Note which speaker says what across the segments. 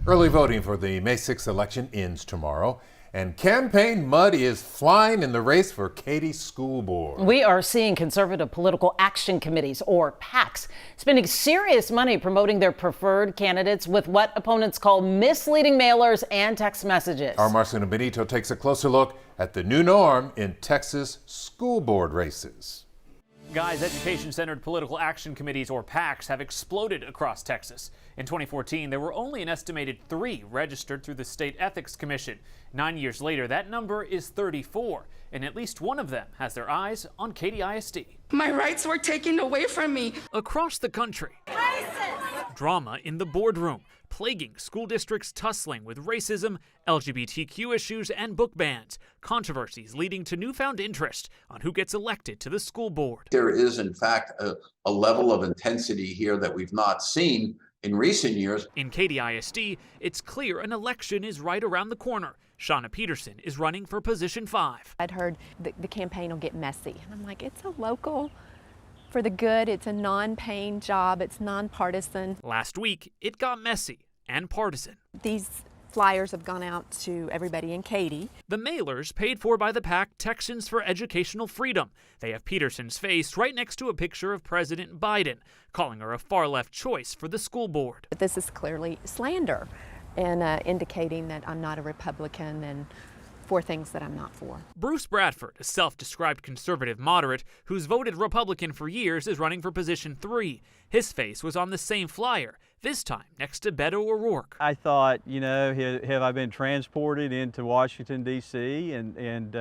Speaker 1: Early voting for the May 6th election ends tomorrow, and campaign mud is flying in the race for Katy School Board.
Speaker 2: We are seeing conservative political action committees, or PACS, spending serious money promoting their preferred candidates with what opponents call misleading mailers and text messages.
Speaker 1: Our Marcelino Benito takes a closer look at the new norm in Texas school board races.
Speaker 3: Guys, education-centered political action committees, or PACs, have exploded across Texas. In 2014, there were only an estimated 3 registered through the State Ethics Commission. 9 years later, that number is 34, and at least one of them has their eyes on Katy ISD.
Speaker 4: My rights were taken away from me.
Speaker 3: Across the country, racist drama in the boardroom, plaguing school districts tussling with racism, LGBTQ issues, and book bans. Controversies leading to newfound interest on who gets elected to the school board.
Speaker 5: There is, in fact, a level of intensity here that we've not seen in recent years.
Speaker 3: In Katy ISD, it's clear an election is right around the corner. Shauna Peterson is running for position 5.
Speaker 6: I'd heard the campaign will get messy. And I'm like, it's a local for the good. It's a non-paying job. It's nonpartisan.
Speaker 3: Last week, it got messy and partisan.
Speaker 6: These flyers have gone out to everybody in Katy.
Speaker 3: The mailers paid for by the PAC Texans for Educational Freedom. They have Peterson's face right next to a picture of President Biden, calling her a far-left choice for the school board.
Speaker 6: But this is clearly slander and indicating that I'm not a Republican and for things that I'm not for.
Speaker 3: Bruce Bradford, a self-described conservative moderate who's voted Republican for years, is running for position 3. His face was on the same flyer, this time next to Beto O'Rourke.
Speaker 7: I thought, have I been transported into Washington, D.C.? And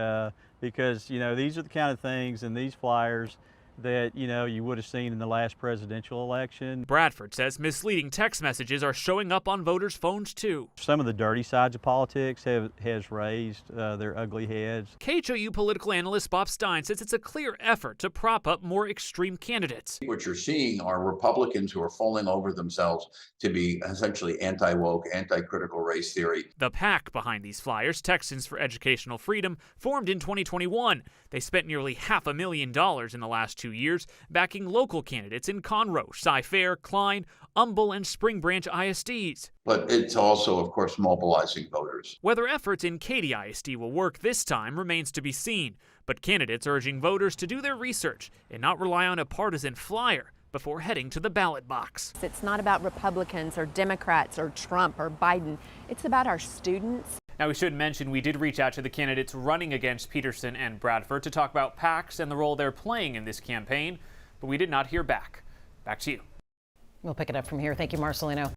Speaker 7: because, these are the kind of things in these flyers that, you would have seen in the last presidential election.
Speaker 3: Bradford says misleading text messages are showing up on voters' phones, too.
Speaker 7: Some of the dirty sides of politics has raised their ugly heads.
Speaker 3: KHOU political analyst Bob Stein says it's a clear effort to prop up more extreme candidates.
Speaker 5: What you're seeing are Republicans who are falling over themselves to be essentially anti-woke, anti-critical race theory.
Speaker 3: The PAC behind these flyers, Texans for Educational Freedom, formed in 2021. They spent nearly $500,000 in the last 2 years, backing local candidates in Conroe, Cy-Fair, Klein, Humble, and Spring Branch ISDs.
Speaker 5: But it's also, of course, mobilizing voters.
Speaker 3: Whether efforts in Katy ISD will work this time remains to be seen, but candidates urging voters to do their research and not rely on a partisan flyer before heading to the ballot box.
Speaker 6: It's not about Republicans or Democrats or Trump or Biden. It's about our students.
Speaker 3: Now, we should mention we did reach out to the candidates running against Peterson and Bradford to talk about PACs and the role they're playing in this campaign, but we did not hear back. Back to you.
Speaker 2: We'll pick it up from here. Thank you, Marcelino.